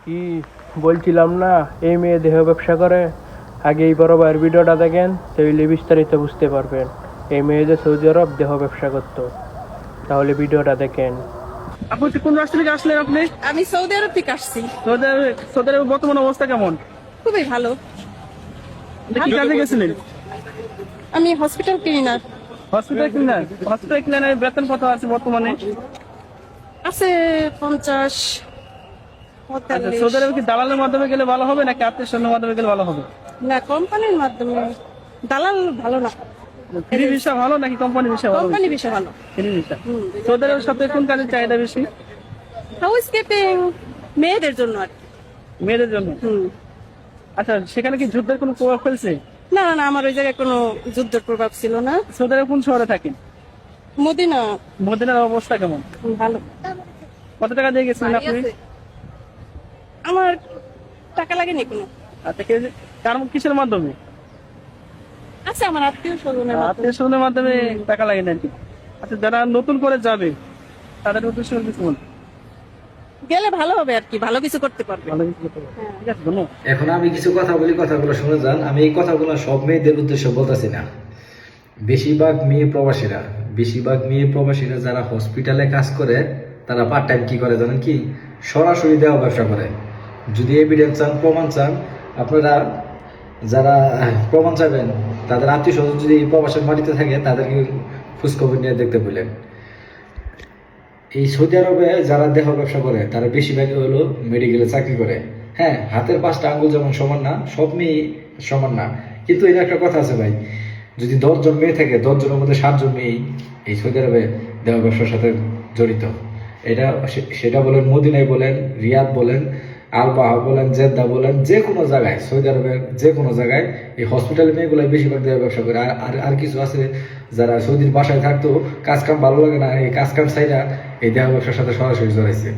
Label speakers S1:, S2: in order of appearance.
S1: কি বলছিলাম না, এই মেয়ে দেহ ব্যবসা করে। আগে এই বড় ভাইয়ের ভিডিওটা দেখেন, তাহলে বিস্তারিত বুঝতে পারবেন এই মেয়ে যে সৌদি আরব দেহ ব্যবসা করতো। তাহলে ভিডিওটা দেখেন।
S2: আপনি কোন রাষ্ট্র থেকে আসলেন? আপনি
S3: আমি সৌদি আরব থেকে আসছি।
S2: সৌদি আরবের বর্তমান অবস্থা কেমন?
S3: খুবই ভালো।
S2: আপনি কি কাজে গেছিলেন?
S3: আমি হসপিটাল ক্লিনার।
S2: হসপিটাল ক্লিনারের বেতন কত আছে বর্তমানে?
S3: আছে 50
S2: আচ্ছা,
S3: 45।
S2: সৌদি আরবে কি দালালের মাধ্যমে গেলে ভালো হবে নাকি আত্মীয় স্বজনের মাধ্যমে গেলে ভালো হবে?
S3: না, কোম্পানির মাধ্যমে। দালাল ভালো না,
S2: ফ্রি ভিসা ভালো নাকি কোম্পানি ভিসা ভালো?
S3: কোম্পানি বিষয় ভালো।
S2: Free visa. সৌদি আরবের সবথেকে কোন কাজের চাহিদা বেশি?
S3: হাউস কিপিং মেয়েদের জন্য আর কি।
S2: মেয়েদের জন্য। আচ্ছা, সেখানে কি যুদ্ধের কোনো প্রভাব ফেলছে?
S3: না না না, আমার ওই জায়গায় কোনো যুদ্ধের প্রভাব ছিল না।
S2: সৌদি আরবে কোন শহরে থাকেন?
S3: মদিনা
S2: মদিনার অবস্থা কেমন?
S3: ভালো।
S2: কত টাকা দিয়ে গেছিলেন আপনি?
S3: আমার টাকা লাগেনি কোনো।
S2: আচ্ছা, কিসের মাধ্যমে?
S3: আছে আমার আত্মীয় স্বজনের
S2: আত্মীয় স্বজনের মাধ্যমে টাকা লাগে নাকি? আচ্ছা, যারা নতুন করে যাবে তাদের উদ্দেশ্য কিছু বলুন।
S3: গেলে ভালো হবে আর কি, ভালো কিছু করতে পারবে।
S2: ভালো কিছু করতে পারবে। ঠিক আছে, ধন্যবাদ।
S4: এখন আমি কিছু কথা বলি, কথাগুলো শুনে যান। আমি এই কথাগুলো সব মেয়েদের উদ্দেশ্যে বলতেছি না। বেশিরভাগ মেয়ে প্রবাসীরা যারা হসপিটালে কাজ করে, তারা পার্ট টাইম কি করে জানেন? কি সরাসরি দেওয়া ব্যবসা করে। যদি এভিডেন্স চান, প্রমাণ চান, আপনারা যারা প্রমাণ চাবেন, তাদের আত্মীয় স্বজন যদি এই প্রবাসের মাটিতে থাকে, তাদেরকে খোঁজখবর নিয়ে দেখতে বললেন। এই সৌদি আরবে যারা দেহ ব্যবসা করে তারা বেশিরভাগই হলো মেডিকেলে চাকরি করে। হ্যাঁ, হাতের 5টা আঙ্গুল যেমন সমান না, সব মেয়ে সমান না। কিন্তু এর একটা কথা আছে ভাই, যদি 10 জন মেয়ে থাকে, 10 জনের মধ্যে 7 জন মেয়ে এই সৌদি আরবে দেহ ব্যবসার সাথে জড়িত। সেটা বলেন মদিনায় বলেন, রিয়াদ বলেন, আল বাহা বলেন, জেদ্দা বলেন, যে কোনো জায়গায়, সৌদি আরবের যে কোনো জায়গায় এই হসপিটাল মেয়েগুলো বেশিরভাগ দেহ ব্যবসা করে। আর কিছু আছে যারা সৌদির বাসায় থাকতো, কাজ কাম ভালো লাগে না, এই কাজ কাম চাইরা এই দেহ ব্যবসার সাথে সরাসরি জড়াইছে।